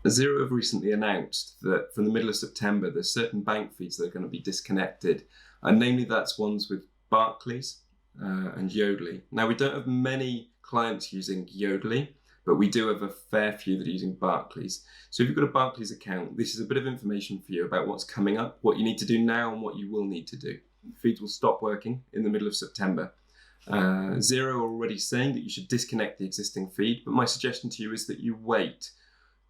Xero have recently announced that from the middle of September, there's certain bank feeds that are going to be disconnected, and namely that's ones with Barclays and Yodlee. Now, we don't have many clients using Yodlee, but we do have a fair few that are using Barclays. So if you've got a Barclays account, this is a bit of information for you about what's coming up, what you need to do now, and what you will need to do. Feeds will stop working in the middle of September. Xero are already saying that you should disconnect the existing feed, but my suggestion to you is that you wait,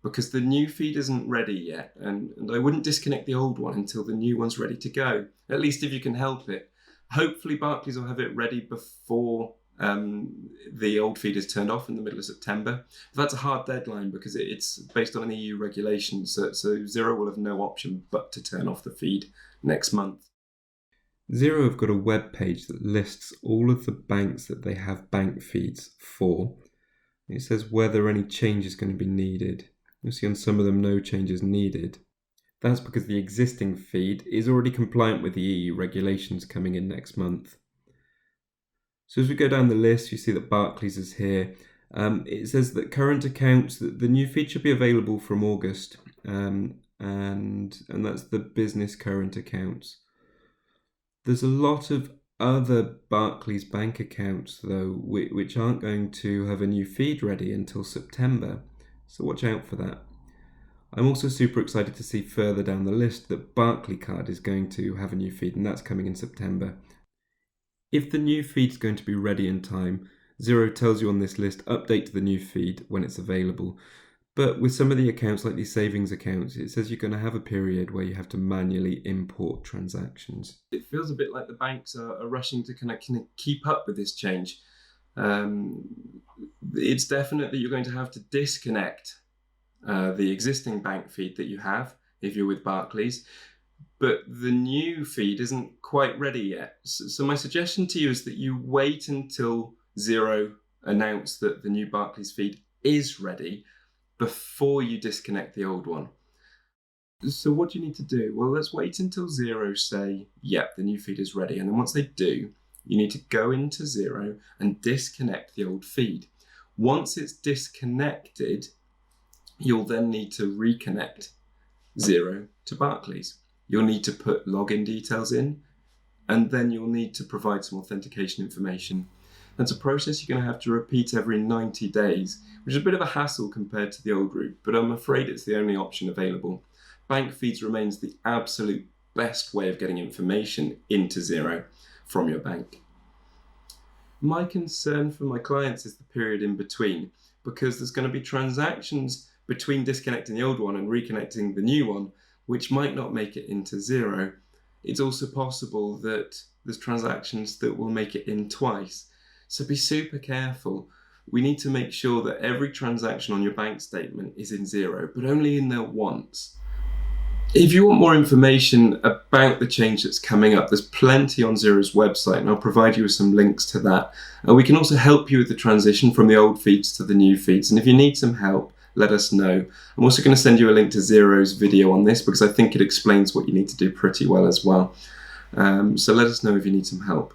because the new feed isn't ready yet, and I wouldn't disconnect the old one until the new one's ready to go, at least if you can help it. Hopefully Barclays will have it ready before the old feed is turned off in the middle of September. But that's a hard deadline because it's based on an EU regulation, so Xero will have no option but to turn off the feed next month. Xero have got a web page that lists all of the banks that they have bank feeds for. It says whether any change is going to be needed. You'll see on some of them no changes needed. That's because the existing feed is already compliant with the EU regulations coming in next month. So as we go down the list, you see that Barclays is here. It says that current accounts, that the new feed should be available from August, and that's the business current accounts. There's a lot of other Barclays bank accounts though, which aren't going to have a new feed ready until September. So watch out for that. I'm also super excited to see further down the list that Barclaycard is going to have a new feed, and that's coming in September. If the new feed is going to be ready in time, Xero tells you on this list, update to the new feed when it's available. But with some of the accounts, like these savings accounts, it says you're going to have a period where you have to manually import transactions. It feels a bit like the banks are rushing to kind of keep up with this change. It's definite that you're going to have to disconnect the existing bank feed that you have if you're with Barclays, but the new feed isn't quite ready yet. So my suggestion to you is that you wait until Xero announce that the new Barclays feed is ready before you disconnect the old one. So what do you need to do? Well, let's wait until Xero say, yep, the new feed is ready. And then once they do, you need to go into Xero and disconnect the old feed. Once it's disconnected, you'll then need to reconnect Xero to Barclays. You'll need to put login details in, and then you'll need to provide some authentication information. That's a process you're going to have to repeat every 90 days, which is a bit of a hassle compared to the old route, but I'm afraid it's the only option available. Bank feeds remains the absolute best way of getting information into Xero from your bank. My concern for my clients is the period in between, because there's going to be transactions between disconnecting the old one and reconnecting the new one, which might not make it into Xero. It's also possible that there's transactions that will make it in twice. So be super careful. We need to make sure that every transaction on your bank statement is in Xero, but only in there once. If you want more information about the change that's coming up, there's plenty on Xero's website, and I'll provide you with some links to that. We can also help you with the transition from the old feeds to the new feeds, and if you need some help, let us know. I'm also going to send you a link to Xero's video on this because I think it explains what you need to do pretty well as well. So let us know if you need some help.